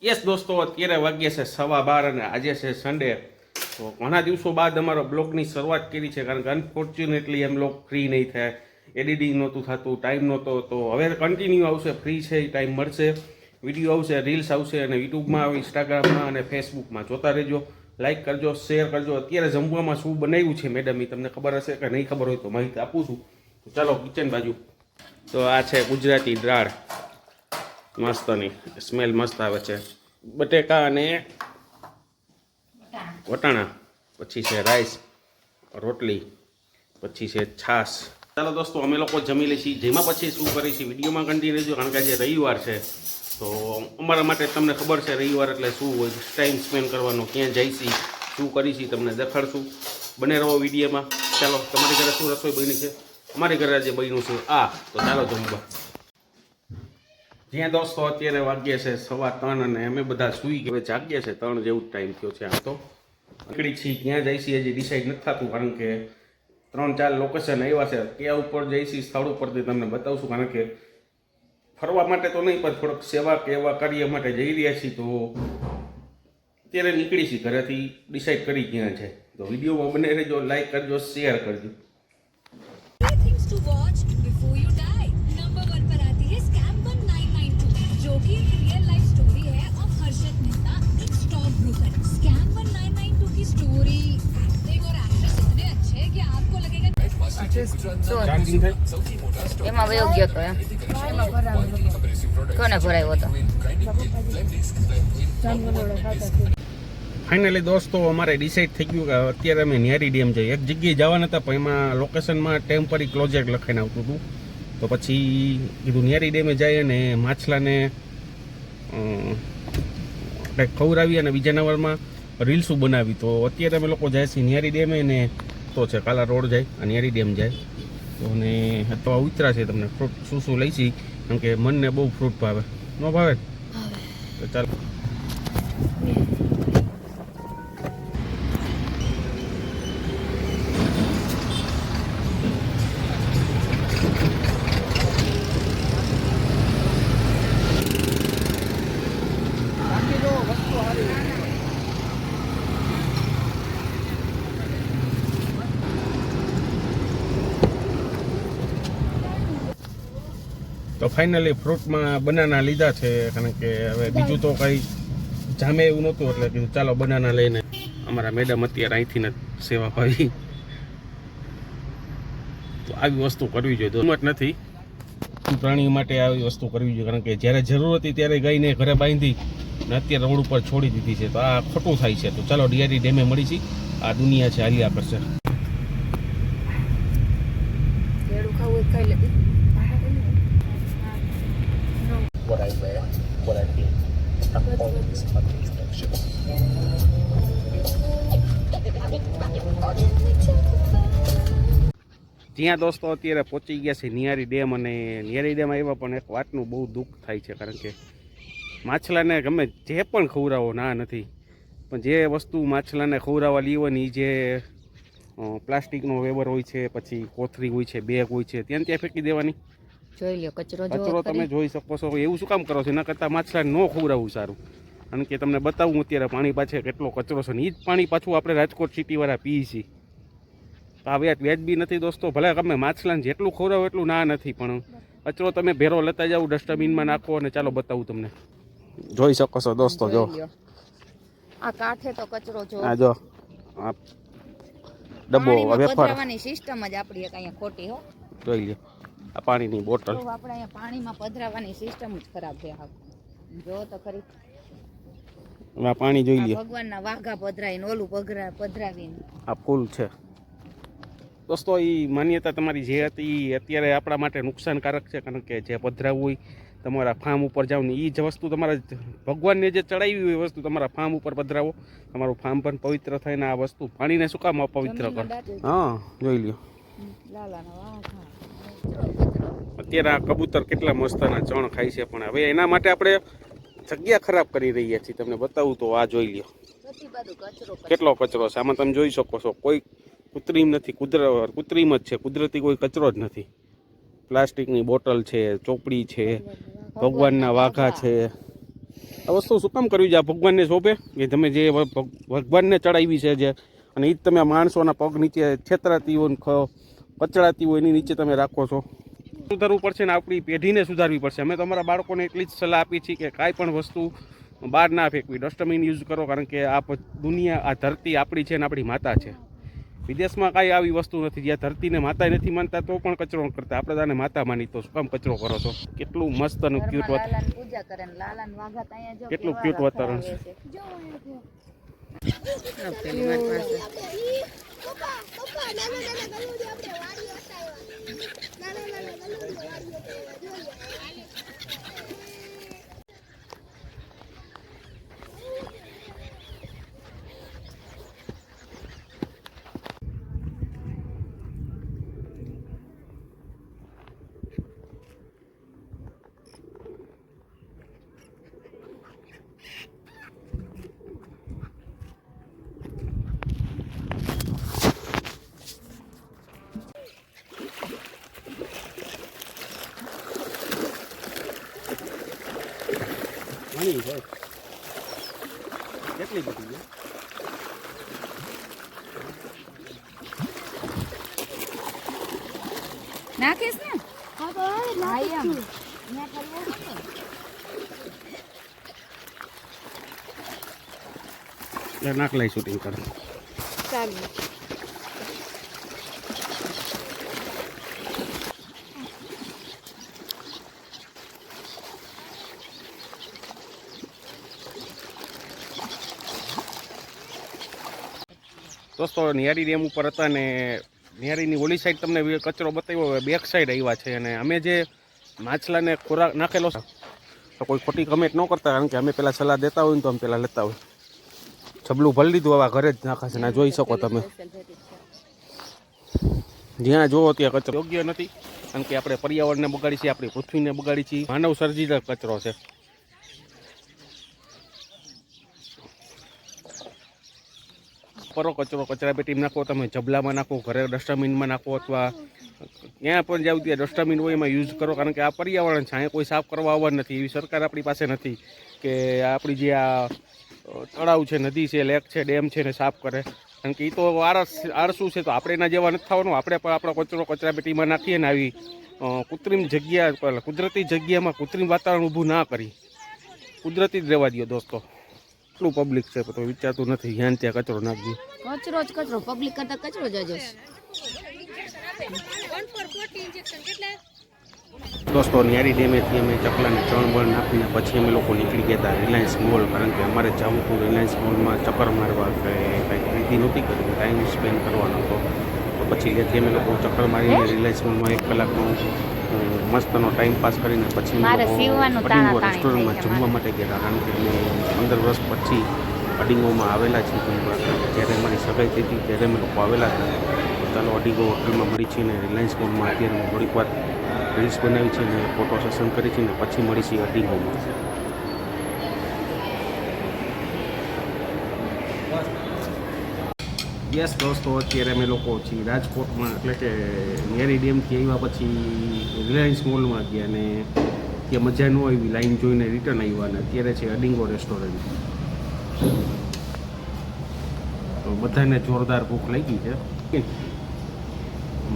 Yes દોસ્તો, અત્યારે વાગ્યા છે 12:15 અને આજે છે સન્ડે. તો ઘણા દિવસો બાદ અમારો બ્લોગની શરૂઆત કરી છે, કારણ કે અનફોર્ચ્યુનેટલી એમ બ્લોગ ફ્રી નહીં થાય, એડિટિંગ નહોતું થતું, ટાઈમ નહોતો. તો હવે કન્ટિન્યુ આવશે, ફ્રી છે એ ટાઈમ મળશે, વિડીયો આવશે, રીલ્સ આવશે, અને યુટ્યુબમાં, ઇન્સ્ટાગ્રામમાં અને ફેસબુકમાં જોતા રહેજો. લાઇક કરજો, શેર કરજો. અત્યારે જમવામાં શું બનાવ્યું છે મેડમ એ તમને ખબર હશે કે નહીં ખબર હોય તો માહિતી આપું છું. તો ચાલો કિચન બાજુ. તો આ છે ગુજરાતી દાળ, મસ્તની સ્મેલ મસ્ત આવે છે. બટેકા અને વટાણા, પછી છે રાઈસ, રોટલી, પછી છે છાશ. ચાલો દોસ્તો, અમે લોકો જમી લઈશું. જેમાં પછી શું કરીશું વિડીયોમાં કન્ટિન્યુ રહેજો, કારણ કે આજે રવિવાર છે. તો અમારા માટે તમને ખબર છે રવિવાર એટલે શું હોય, ટાઈમ સ્પેન્ડ કરવાનો, ક્યાં જઈશી, શું કરીશી તમને દેખાડશું. બને રહો વિડીયોમાં. ચાલો, તમારી ઘરે શું રસોઈ બની છે? અમારી ઘરે આજે બન્યું છે તો ચાલો જમવા. જ્યાં દોસ્તો અત્યારે વાગ્યા છે 3:15 અને અમે બધા સૂઈ હવે જાગ્યા છે 3 જેવું જ ટાઈમ થયો છે. આ તો નીકળી છીએ, ક્યાં જઈશી હજી ડિસાઈડ નથી થતું, કારણ કે 3-4 લોકેશન આવ્યા છે. ક્યાં ઉપર જઈશી સ્થળ ઉપરથી તમને બતાવશું, કારણ કે ફરવા માટે તો નહીં પણ થોડોક સેવા કે એવા કાર્ય માટે જઈ રહ્યા છીએ. તો અત્યારે નીકળી છીએ ઘરેથી, ડિસાઈડ કરી ક્યાં છે. તો વિડીયોમાં બને રહેજો, લાઈક કરજો, શેર કરજો. to watch before you die. Number 1 पर आती है स्कैम 1992, जो कि एक रियल लाइफ स्टोरी है ऑफ हर्षद मेहता, एक स्टॉक ब्रोकर. स्कैम 1992 की स्टोरी, एक्टिंग और एक्ट्रेस इतने अच्छे हैं कि आपको लगेगा એમાં વયો ગયો તો એમ કોને ભરાયો હતો. ફાઇનલી દોસ્તો અમારે ડિસાઈડ થઈ ગયું કે અત્યારે અમે ન્યારી ડેમ જઈએ. એક જગ્યાએ જવાના હતા પણ એમાં લોકેશનમાં ટેમ્પરરી ક્લોઝર લખાઈને આવતું હતું. તો પછી કીધું ન્યારી ડેમે જાય અને માછલાને કંઈક ખવડાવી અને બીજા નંબરમાં રીલ્સું બનાવી. તો અત્યારે અમે લોકો જાય છીએ ન્યારી ડેમે, ને તો છે કાલા રોડ જાય અને ન્યારી ડેમ જાય. તો અને તો ઉતરા છે તમને ફ્રૂટ શું શું લઈ છીએ, કેમ કે મનને બહુ ફ્રૂટ ભાવે. ન ભાવે તો ચાલો. તો ફાઇનલી ફ્રૂટમાં બનાના લીધા છે, કારણ કે હવે બીજું તો કંઈ જામે એવું નહોતું, એટલે કીધું ચાલો બનાના લઈને. અમારા મેડમ અત્યારે અહીંથી ને સેવા ભાવી. તો આવી વસ્તુ કરવી જોઈએ, દોમત નથી પ્રાણીઓ માટે આવી વસ્તુ કરવી જોઈએ, કારણ કે જ્યારે જરૂર હતી ત્યારે ગાયને ઘરે બાંધી ને અત્યારે રોડ ઉપર છોડી દીધી છે. તો આ ખોટું થાય છે. તો ચાલો ડીઆરડી ડેમે મળી છે. આ દુનિયા છે, હાલ્યા કરશે. what I wear, what I feel. I'm always unexpected. જ્યાં દોસ્તો અત્યારે પહોંચી ગયા છે નિયારી ડેમ, અને નિયારી ડેમ આવ્યા પણ એક વાતનું બહુ દુઃખ થાય છે, કારણ કે માછલાને ગમે જે પણ ખવડાવો ના નથી, પણ જે વસ્તુ માછલાને ખવડાવવા લેવાની, જે પ્લાસ્ટિકનો વેબર હોય છે, પછી કોથળી હોય છે, બેગ હોય છે, ત્યાં ફેંકી દેવાની. જોઈ લ્યો કચરો તમે જોઈ શકો છો. એવું શું કામ કરો છો? એના કરતાં માછલાને ન ખવડાવવું સારું. કારણ કે તમને બતાવું અત્યારે પાણી પાછળ કેટલો કચરો છે, ને એ જ પાણી પાછું આપણે રાજકોટ સિટીવાળા પીએ છીએ. તો આ વ્યાજબી નથી દોસ્તો. ભલે તમે માછલાને જેટલું ખવડાવો એટલું ના નથી, પણ કચરો તમે ભેરો લેતા જાઓ, ડસ્ટબિનમાં નાખો. અને ચાલો બતાવું તમને, જોઈ શકો છો દોસ્તો. જો આ કાંઠે તો કચરો જો, આ જો આ ડબ્બો વેફર સિસ્ટમ જ આપણી અહીંયા ખોટી હો. જોઈ લ્યો આ પાણીની બોટલ. આપણે અહીંયા પાણીમાં પધરાવાની સિસ્ટમ જ ખરાબ છે. જો તો ખરી આ પાણી જોઈ લ્યો, ભગવાનના વાઘા પધરાવીને ઓલું પધરાવીને આ ફૂલ છે દોસ્તો. એ માન્યતા તમારી જે હતી એ અત્યારે આપણા માટે નુકસાનકારક છે, કારણ કે જે પધરાવું હોય તમારા ફાર્મ ઉપર જાઓ ને એ જ વસ્તુ તમારા ભગવાનને જે ચડાવી હોય એ વસ્તુ તમારા ફાર્મ ઉપર પધરાવો, તમારું ફાર્મ પણ પવિત્ર થાય. ને આ વસ્તુ પાણીને શું કામ અપવિત્ર કર? હા જોઈ લ્યો. અત્યારે આ કબૂતર કેટલા મસ્તના ચણ ખાય છે, પણ હવે એના માટે આપણે જગ્યા ખરાબ કરી રહ્યા છીએ. તમને બતાવું તો આ જોઈ લ્યો કેટલો કચરો છે. આમાં તમે જોઈ શકો છો કોઈ કૃત્રિમ નથી, કૃત્રિમ જ છે, કુદરતી કોઈ કચરો જ નથી. પ્લાસ્ટિકની બોટલ છે, ચોપડી છે, ભગવાનના વાઘા છે, આ વસ્તુ શું કામ કરવી છે? આ ભગવાનને સોંપે કે તમે જે ભગવાનને ચડાવી છે જે, અને એ જ તમે માણસોના પગ નીચે છેતરાતી હોય કચડાતી હોય એની નીચે તમે રાખો છો. સુધારવું પડશે ને આપણી પેઢીને સુધારવી પડશે. અમે તમારા બાળકોને એટલી જ સલાહ આપી છીએ કે કાંઈ પણ વસ્તુ બહાર ના ફેંકવી, ડસ્ટબિન યુઝ કરો, કારણ કે આ દુનિયા, આ ધરતી આપણી છે ને આપણી માતા છે. વિદેશમાં કાંઈ આવી વસ્તુ નથી, જ્યાં ધરતીને માતા નથી માનતા તો પણ કચરો કરતા. આપણે તાને માતા માની તો શું કામ કચરો કરો છો? કેટલું મસ્ત અને ક્યુટ લાલાની પૂજા કરે ને લાલાને વાઘા તો અહીંયા જો કેટલું કેવા ક્યુટ વાતાવરણ રખડાવે છે. છે. પેલી વાત પાસે ઘણી છે, કેટલી બધી છે. નાખીશ ને હા એમ ત્યાં ખરવું ને નાખ લઈ શૂટિંગ કરે. ચાલુ દોસ્તો નિયારી ડેમ ઉપર હતા ને નિયારીની ઓલી સાઈડ તમને કચરો બતાવ્યો, બેક સાઈડ આવ્યા છે. અને અમે જે માછલાને ખોરાક નાખેલો છે તો કોઈ ખોટી કમેન્ટ ન કરતા, કારણ કે અમે પહેલાં સલાહ દેતા હોય ને તો અમે પહેલાં લેતા હોય. છબલું ભરી લીધું, હવે ઘરે જ નાખાશે ને જોઈ શકો તમે. જ્યાં જોવો ત્યાં કચરો યોગ્ય નથી, કારણ કે આપણે પર્યાવરણને બગાડી છીએ, આપણી પૃથ્વીને બગાડી છીએ. માનવ સર્જિત કચરો છે. કરો કચરો કચરા પેટીમાં નાખો, તમે જબલામાં નાખો, ઘરે ડસ્ટબિનમાં નાખો, અથવા ક્યાં પણ જાવ ત્યાં ડસ્ટબિન હોય એમાં યુઝ કરો, કારણ કે આ પર્યાવરણ છે. અહીંયા કોઈ સાફ કરવા આવવાનું નથી, એવી સરકાર આપણી પાસે નથી કે આપણી જે આ તળાવ છે, નદી છે, લેક છે, ડેમ છે ને સાફ કરે. કારણ કે એ તો આળસું છે, તો આપણે એના જેવા નથી થવાનું. આપણે પણ આપણો કચરો કચરા પેટીમાં નાખીએ ને આવી કૃત્રિમ જગ્યા, કુદરતી જગ્યામાં કૃત્રિમ વાતાવરણ ઊભું ના કરી, કુદરતી જ રહેવા દો દોસ્તો. એટલું પબ્લિક છે તો વિચારતું નથી, જ્યાં ત્યાં કચરો નાખી. કચરો જ કચરો, પબ્લિક કરતા કચરો જ હશે. દોસ્તો નિયારી ડેમેથી અમે ચકલાને ચણ બળ નાખીને પછી અમે લોકો નીકળી ગયા હતા રિલાયન્સ મોલ, કારણ કે અમારે જવું હતું રિલાયન્સ મોલમાં ચક્કર મારવા, કે કંઈ ખરીદી નહોતી કરવી, ટાઈમ સ્પેન્ડ કરવાનો હતો. તો પછી ત્યાંથી અમે લોકો ચક્કર મારીને રિલાયન્સ મોલમાં 1 કલાકનો મસ્તનો ટાઈમ પાસ કરીને પછી અમે લોકો અડીંગો રેસ્ટોરન્ટમાં જમવા માટે ગયા હતા. કારણ કે અમે 15 વર્ષ પછી અડીંગોમાં આવેલા છીએ. જ્યારે અમારી સગાઈ થઈ હતી ત્યારે અમે લોકો આવેલા હતા. તો ચાલો અડીંગો હોટલમાં મળી છીએ ને રિલાયન્સ મોલમાં અત્યારે અમે થોડીક વાર રીલ્સ બનાવી છે ને ફોટો સેશન કરી છે ને પછી મળી છીએ અડીંગોમાં. યસ દોસ્તો, અત્યારે અમે લોકો છીએ રાજકોટમાં, એટલે કે નિયારી ડેમથી આવ્યા પછી રિલાયન્સ મોલમાં ગયા ને ત્યાં મજા ન આવી, લાઈન જોઈને રિટર્ન આવ્યા. અને અત્યારે છે અડીંગો રેસ્ટોરન્ટ. તો બધાને જોરદાર ભૂખ લાગી છે,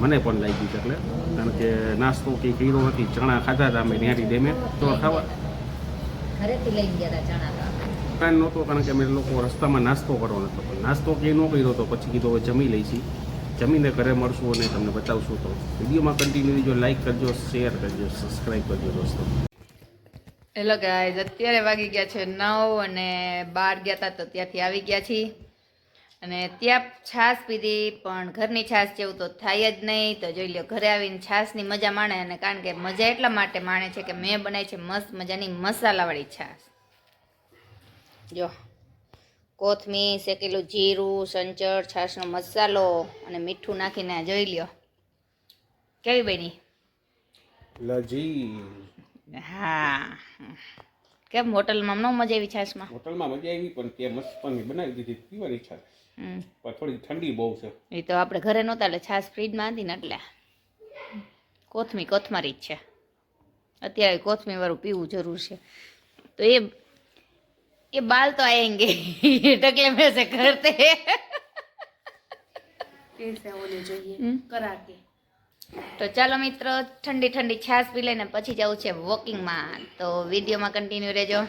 મને પણ લાગી છે. એટલે કારણ કે નાસ્તો કંઈ કર્યો નથી, ચણા ખાધા હતા અમે નિયારી ડેમે. તો ખાવા ઘરેથી લઈને ગયા હતા ચણા. પ્લાન નહોતો, કારણ કે અમે લોકો રસ્તામાં નાસ્તો કરવાનો હતો, પણ નાસ્તો કંઈ ન કર્યો તો પછી કીધું હવે જમી લઈશી. જમીને ઘરે મળશું અને તમને બતાવશું. તો વિડીયોમાં કન્ટિન્યુ રહેજો, લાઈક કરજો, શેર કરજો, સબસ્ક્રાઈબ કરજો દોસ્તો. હેલો ગાઈઝ, અત્યારે વાગી ગયા છે 9 અને બહાર ગયા હતા તો ત્યાંથી આવી ગયા છીએ. અને ત્યાં છાશ પીધી, પણ ઘરની છાશ જેવું તો થાય જ નહીં. તો જોઈ લો, ઘરે આવીને છાશની મજા માણે. અને કારણ કે મજા એટલા માટે માણે છે કે મેં બનાવી છે મસ્ત મજાની મસાલાવાળી છાશ. જો કોથમીર, શેકેલું જીરું, સંચળ, છાશનો મસાલો અને મીઠું નાખીને જોઈ લ્યો કેવી બની. લજી હા, કેમ હોટલમાં ન મજા આવી છાશમાં? હોટલમાં મજા આવી, પણ ત્યાં મસ્ત પાણી બનાવી દીધી, પીવાની ઈચ્છા. પણ થોડી ઠંડી બહુ છે. એ તો આપણે ઘરે નહોતા એટલે છાશ ફ્રીજમાં હતી ને એટલે કોથમીરી જ છે. અત્યારે કોથમીર વાળું પીવું જરૂર છે. તો ये बाल तो आएंगे टकले में से करते कैसे होने चाहिए करा के તો ચાલો મિત્રો ઠંડી ઠંડી છાશ પી લઈને પછી જવું છે વોકિંગમાં તો વિડીયોમાં કન્ટિન્યુ રહેજો